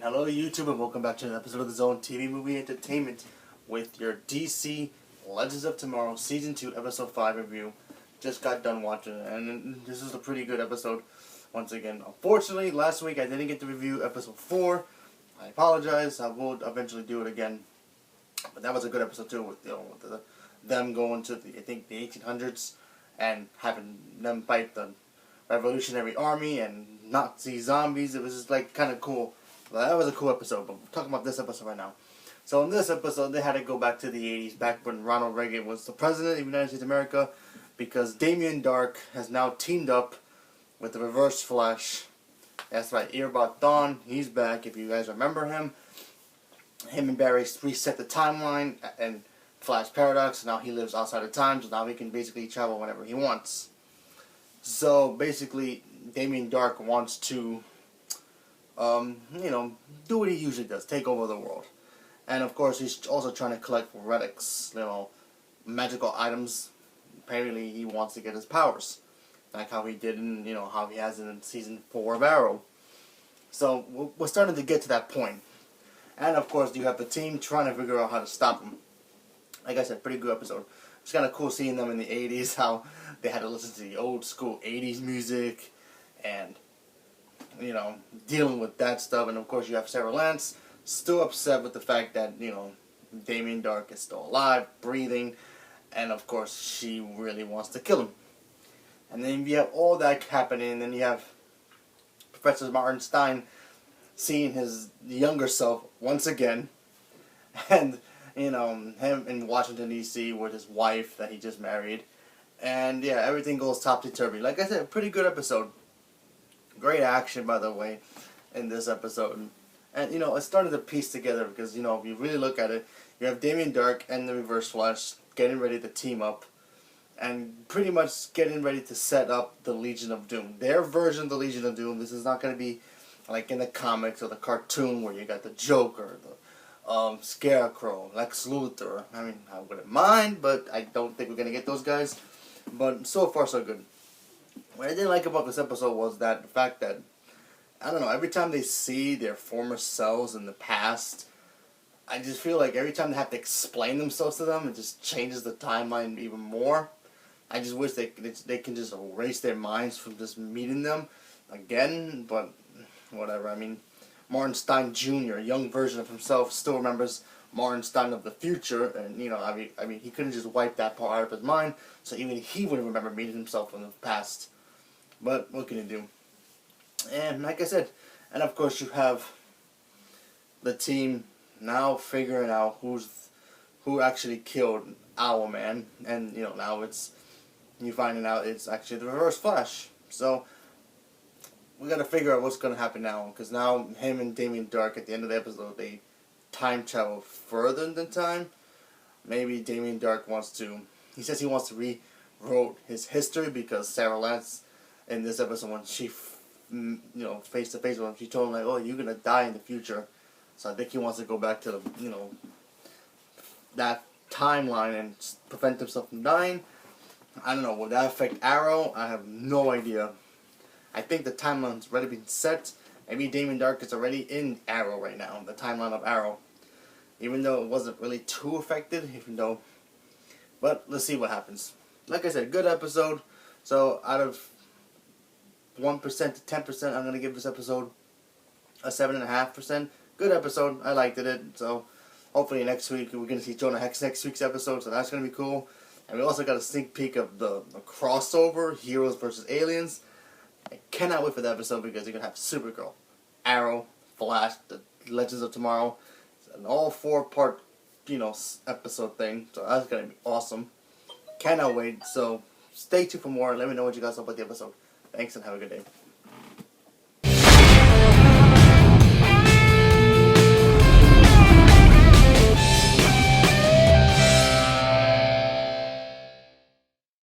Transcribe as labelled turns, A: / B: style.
A: Hello YouTube and welcome back to an episode of the Zone TV Movie Entertainment with your DC Legends of Tomorrow Season 2 Episode 5 review. Just got done watching it and this is a pretty good episode once again. Unfortunately, last week I didn't get to review Episode 4. I apologize. I will eventually do it again. But that was a good episode too with, them going to the 1800s and having them fight the Revolutionary Army and Nazi zombies. It was just like kind of cool. Well, that was a cool episode, but we're talking about this episode right now. So in this episode, they had to go back to the 80s, back when Ronald Reagan was the president of the United States of America, because Damien Darhk has now teamed up with the Reverse Flash. That's right, Eobard Thawne, he's back, if you guys remember him. Him and Barry reset the timeline and Flash Paradox. Now he lives outside of time, so now he can basically travel whenever he wants. So basically, Damien Darhk wants to do what he usually does, take over the world. And of course, he's also trying to collect relics, magical items. Apparently, he wants to get his powers, like how he did in, how he has in Season 4 of Arrow. So, we're starting to get to that point. And of course, you have the team trying to figure out how to stop him. Like I said, pretty good episode. It's kind of cool seeing them in the 80s, how they had to listen to the old school 80s music, and dealing with that stuff. And of course you have Sarah Lance still upset with the fact that, Damien Darhk is still alive, breathing, and of course she really wants to kill him. And then you have all that happening, and then you have Professor Martin Stein seeing his younger self once again, and, him in Washington, D.C. with his wife that he just married. And yeah, everything goes topsy-turvy. Like I said, pretty good episode. Great action, by the way, in this episode. And, it started to piece together because, if you really look at it, you have Damien Darhk and the Reverse Flash getting ready to team up and pretty much getting ready to set up the Legion of Doom. Their version of the Legion of Doom. This is not going to be like in the comics or the cartoon where you got the Joker, the Scarecrow, Lex Luthor. I mean, I wouldn't mind, but I don't think we're going to get those guys. But so far, so good. What I didn't like about this episode was that the fact that, I don't know, every time they see their former selves in the past, I just feel like every time they have to explain themselves to them, it just changes the timeline even more. I just wish they can just erase their minds from just meeting them again, but whatever. I mean, Martin Stein Jr., a young version of himself, still remembers Martin Stein of the future, and, I mean, he couldn't just wipe that part out of his mind, so even he wouldn't remember meeting himself in the past. But what can you do? And like I said, and of course you have the team now figuring out who actually killed Owlman, and now you finding out it's actually the Reverse Flash. So we got to figure out what's going to happen now, because now him and Damien Darhk at the end of the episode, they time travel further than time. Maybe Damien Darhk he says he wants to rewrote his history, because Sarah Lance in this episode, when she face to face with him, she told him like, oh, you're gonna die in the future. So I think he wants to go back to the that timeline and prevent himself from dying. I don't know, will that affect Arrow? I have no idea. I think the timeline's already been set. Maybe Damien Darhk is already in Arrow right now, the timeline of Arrow. Even though it wasn't really too affected, but let's see what happens. Like I said, good episode. So out of 1% to 10%, I'm going to give this episode a 7.5%. Good episode. I liked it. So hopefully next week we're going to see Jonah Hex next week's episode, so that's going to be cool. And we also got a sneak peek of the crossover, Heroes vs. Aliens. I cannot wait for that episode, because you're going to have Supergirl, Arrow, Flash, the Legends of Tomorrow, an all 4-part, episode thing. So that's going to be awesome. Cannot wait. So stay tuned for more. Let me know what you guys thought about the episode. Thanks and have a good day.